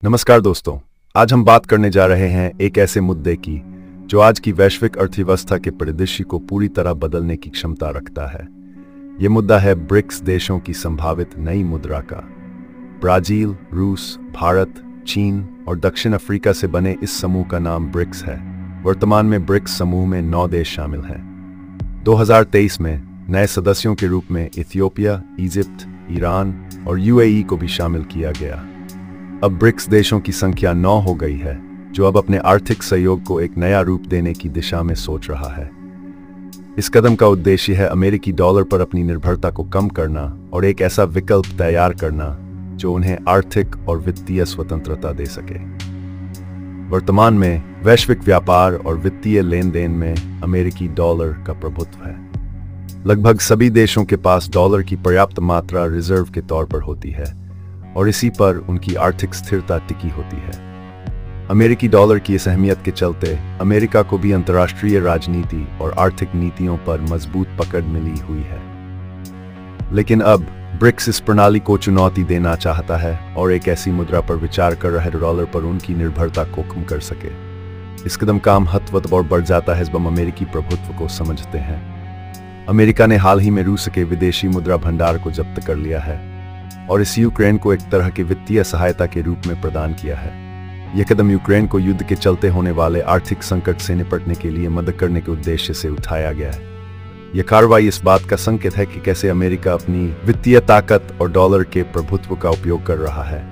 नमस्कार दोस्तों, आज हम बात करने जा रहे हैं एक ऐसे मुद्दे की जो आज की वैश्विक अर्थव्यवस्था के परिदृश्य को पूरी तरह बदलने की क्षमता रखता है। ये मुद्दा है ब्रिक्स देशों की संभावित नई मुद्रा का। ब्राजील, रूस, भारत, चीन और दक्षिण अफ्रीका से बने इस समूह का नाम ब्रिक्स है। वर्तमान में ब्रिक्स समूह में 9 देश शामिल हैं। 2023 में नए सदस्यों के रूप में इथियोपिया, इजिप्ट, ईरान और यूएई को भी शामिल किया गया। अब ब्रिक्स देशों की संख्या 9 हो गई है, जो अब अपने आर्थिक सहयोग को एक नया रूप देने की दिशा में सोच रहा है। इस कदम का उद्देश्य है अमेरिकी डॉलर पर अपनी निर्भरता को कम करना और एक ऐसा विकल्प तैयार करना जो उन्हें आर्थिक और वित्तीय स्वतंत्रता दे सके। वर्तमान में वैश्विक व्यापार और वित्तीय लेन देन में अमेरिकी डॉलर का प्रभुत्व है। लगभग सभी देशों के पास डॉलर की पर्याप्त मात्रा रिजर्व के तौर पर होती है और इसी पर उनकी आर्थिक स्थिरता टिकी होती है। अमेरिकी डॉलर की इस अहमियत के चलते अमेरिका को भी अंतर्राष्ट्रीय राजनीति और आर्थिक नीतियों पर मजबूत पकड़ मिली हुई है। लेकिन अब ब्रिक्स इस प्रणाली को चुनौती देना चाहता है और एक ऐसी मुद्रा पर विचार कर रहे डॉलर पर उनकी निर्भरता को कम कर सके। इस कदम का महत्व और बढ़ जाता है जब हम अमेरिकी प्रभुत्व को समझते हैं। अमेरिका ने हाल ही में रूस के विदेशी मुद्रा भंडार को जब्त कर लिया है और इस यूक्रेन को एक तरह की वित्तीय सहायता के रूप में प्रदान किया है। यह कदम यूक्रेन को युद्ध के चलते होने वाले आर्थिक संकट से निपटने के लिए मदद करने के उद्देश्य से उठाया गया है। यह कार्रवाई इस बात का संकेत है कि कैसे अमेरिका अपनी वित्तीय ताकत और डॉलर के प्रभुत्व का उपयोग कर रहा है,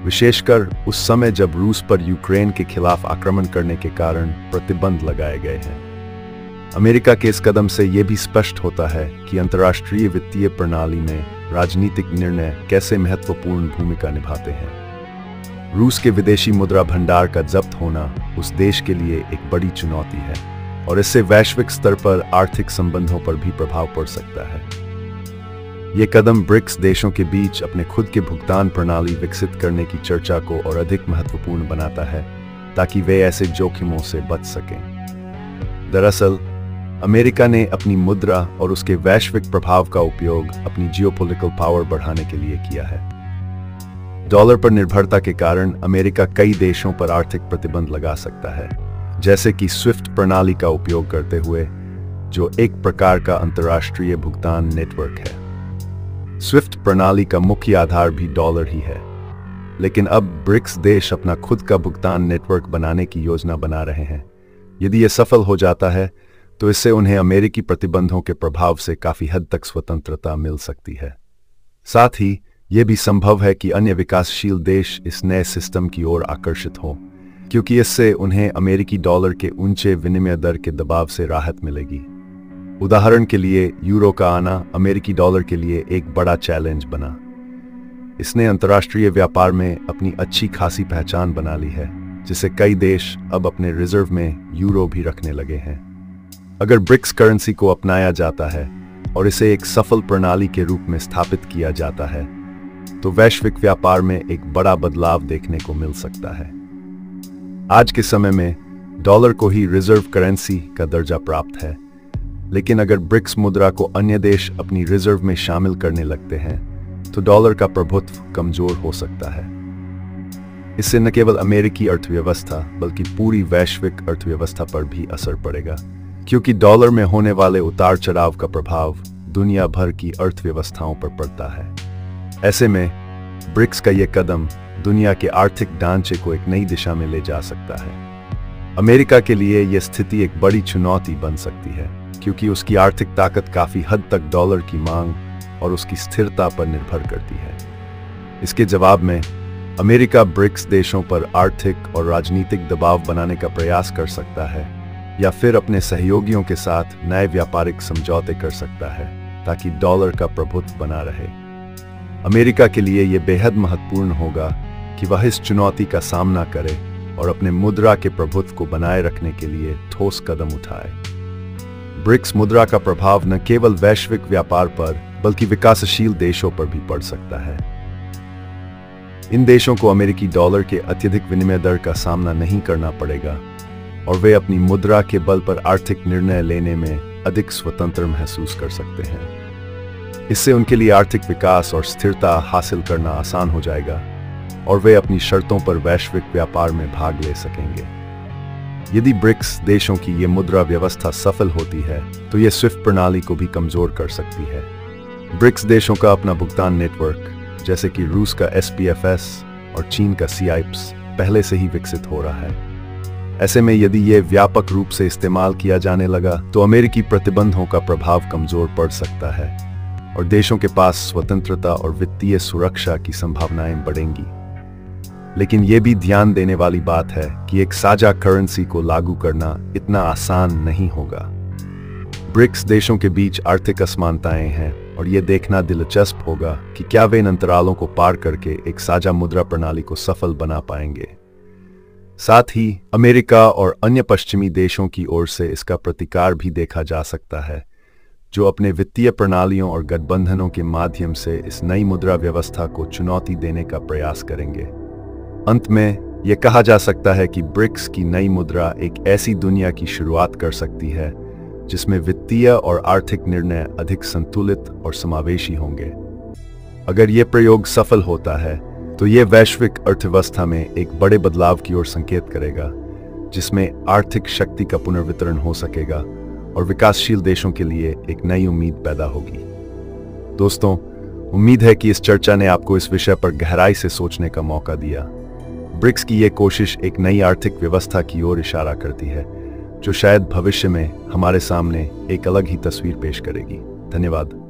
विशेषकर उस समय जब रूस पर यूक्रेन के खिलाफ आक्रमण करने के कारण प्रतिबंध लगाए गए हैं। अमेरिका के इस कदम से यह भी स्पष्ट होता है कि अंतर्राष्ट्रीय वित्तीय प्रणाली में राजनीतिक निर्णय कैसे महत्वपूर्ण भूमिका निभाते हैं। रूस के विदेशी मुद्रा भंडार का जब्त होना उस देश के लिए एक बड़ी चुनौती है और इससे वैश्विक स्तर पर आर्थिक संबंधों पर भी प्रभाव पड़ सकता है। ये कदम ब्रिक्स देशों के बीच अपने खुद के भुगतान प्रणाली विकसित करने की चर्चा को और अधिक महत्वपूर्ण बनाता है ताकि वे ऐसे जोखिमों से बच सकें। दरअसल अमेरिका ने अपनी मुद्रा और उसके वैश्विक प्रभाव का उपयोग अपनी जियोपॉलिटिकल पावर बढ़ाने के लिए किया है। डॉलर पर निर्भरता के कारण अमेरिका कई देशों पर आर्थिक प्रतिबंध लगा सकता है, जैसे कि स्विफ्ट प्रणाली का उपयोग करते हुए, जो एक प्रकार का अंतर्राष्ट्रीय भुगतान नेटवर्क है। स्विफ्ट प्रणाली का मुख्य आधार भी डॉलर ही है, लेकिन अब ब्रिक्स देश अपना खुद का भुगतान नेटवर्क बनाने की योजना बना रहे हैं। यदि यह सफल हो जाता है तो इससे उन्हें अमेरिकी प्रतिबंधों के प्रभाव से काफी हद तक स्वतंत्रता मिल सकती है। साथ ही यह भी संभव है कि अन्य विकासशील देश इस नए सिस्टम की ओर आकर्षित हों, क्योंकि इससे उन्हें अमेरिकी डॉलर के ऊंचे विनिमय दर के दबाव से राहत मिलेगी। उदाहरण के लिए यूरो का आना अमेरिकी डॉलर के लिए एक बड़ा चैलेंज बना। इसने अंतर्राष्ट्रीय व्यापार में अपनी अच्छी खासी पहचान बना ली है, जिसे कई देश अब अपने रिजर्व में यूरो भी रखने लगे हैं। अगर ब्रिक्स करेंसी को अपनाया जाता है और इसे एक सफल प्रणाली के रूप में स्थापित किया जाता है, तो वैश्विक व्यापार में एक बड़ा बदलाव देखने को मिल सकता है। आज के समय में डॉलर को ही रिजर्व करेंसी का दर्जा प्राप्त है, लेकिन अगर ब्रिक्स मुद्रा को अन्य देश अपनी रिजर्व में शामिल करने लगते हैं, तो डॉलर का प्रभुत्व कमजोर हो सकता है। इससे न केवल अमेरिकी अर्थव्यवस्था बल्कि पूरी वैश्विक अर्थव्यवस्था पर भी असर पड़ेगा, क्योंकि डॉलर में होने वाले उतार चढ़ाव का प्रभाव दुनिया भर की अर्थव्यवस्थाओं पर पड़ता है। ऐसे में ब्रिक्स का यह कदम दुनिया के आर्थिक ढांचे को एक नई दिशा में ले जा सकता है। अमेरिका के लिए यह स्थिति एक बड़ी चुनौती बन सकती है, क्योंकि उसकी आर्थिक ताकत काफी हद तक डॉलर की मांग और उसकी स्थिरता पर निर्भर करती है। इसके जवाब में अमेरिका ब्रिक्स देशों पर आर्थिक और राजनीतिक दबाव बनाने का प्रयास कर सकता है, या फिर अपने सहयोगियों के साथ नए व्यापारिक समझौते कर सकता है ताकि डॉलर का प्रभुत्व बना रहे। अमेरिका के लिए यह बेहद महत्वपूर्ण होगा कि वह इस चुनौती का सामना करे और अपने मुद्रा के प्रभुत्व को बनाए रखने के लिए ठोस कदम उठाए। ब्रिक्स मुद्रा का प्रभाव न केवल वैश्विक व्यापार पर बल्कि विकासशील देशों पर भी पड़ सकता है। इन देशों को अमेरिकी डॉलर के अत्यधिक विनिमय दर का सामना नहीं करना पड़ेगा और वे अपनी मुद्रा के बल पर आर्थिक निर्णय लेने में अधिक स्वतंत्र महसूस कर सकते हैं। इससे उनके लिए आर्थिक विकास और स्थिरता हासिल करना आसान हो जाएगा और वे अपनी शर्तों पर वैश्विक व्यापार में भाग ले सकेंगे। यदि ब्रिक्स देशों की ये मुद्रा व्यवस्था सफल होती है तो ये स्विफ्ट प्रणाली को भी कमजोर कर सकती है। ब्रिक्स देशों का अपना भुगतान नेटवर्क, जैसे कि रूस का SPFS और चीन का CIPS, पहले से ही विकसित हो रहा है। ऐसे में यदि ये व्यापक रूप से इस्तेमाल किया जाने लगा तो अमेरिकी प्रतिबंधों का प्रभाव कमजोर पड़ सकता है और देशों के पास स्वतंत्रता और वित्तीय सुरक्षा की संभावनाएं बढ़ेंगी। लेकिन यह भी ध्यान देने वाली बात है कि एक साझा करेंसी को लागू करना इतना आसान नहीं होगा। ब्रिक्स देशों के बीच आर्थिक असमानताएं हैं और यह देखना दिलचस्प होगा कि क्या वे इन अंतरालों को पार करके एक साझा मुद्रा प्रणाली को सफल बना पाएंगे। साथ ही अमेरिका और अन्य पश्चिमी देशों की ओर से इसका प्रतिकार भी देखा जा सकता है, जो अपने वित्तीय प्रणालियों और गठबंधनों के माध्यम से इस नई मुद्रा व्यवस्था को चुनौती देने का प्रयास करेंगे। अंत में यह कहा जा सकता है कि ब्रिक्स की नई मुद्रा एक ऐसी दुनिया की शुरुआत कर सकती है जिसमें वित्तीय और आर्थिक निर्णय अधिक संतुलित और समावेशी होंगे। अगर यह प्रयोग सफल होता है तो यह वैश्विक अर्थव्यवस्था में एक बड़े बदलाव की ओर संकेत करेगा, जिसमें आर्थिक शक्ति का पुनर्वितरण हो सकेगा और विकासशील देशों के लिए एक नई उम्मीद पैदा होगी। दोस्तों, उम्मीद है कि इस चर्चा ने आपको इस विषय पर गहराई से सोचने का मौका दिया। ब्रिक्स की यह कोशिश एक नई आर्थिक व्यवस्था की ओर इशारा करती है, जो शायद भविष्य में हमारे सामने एक अलग ही तस्वीर पेश करेगी। धन्यवाद।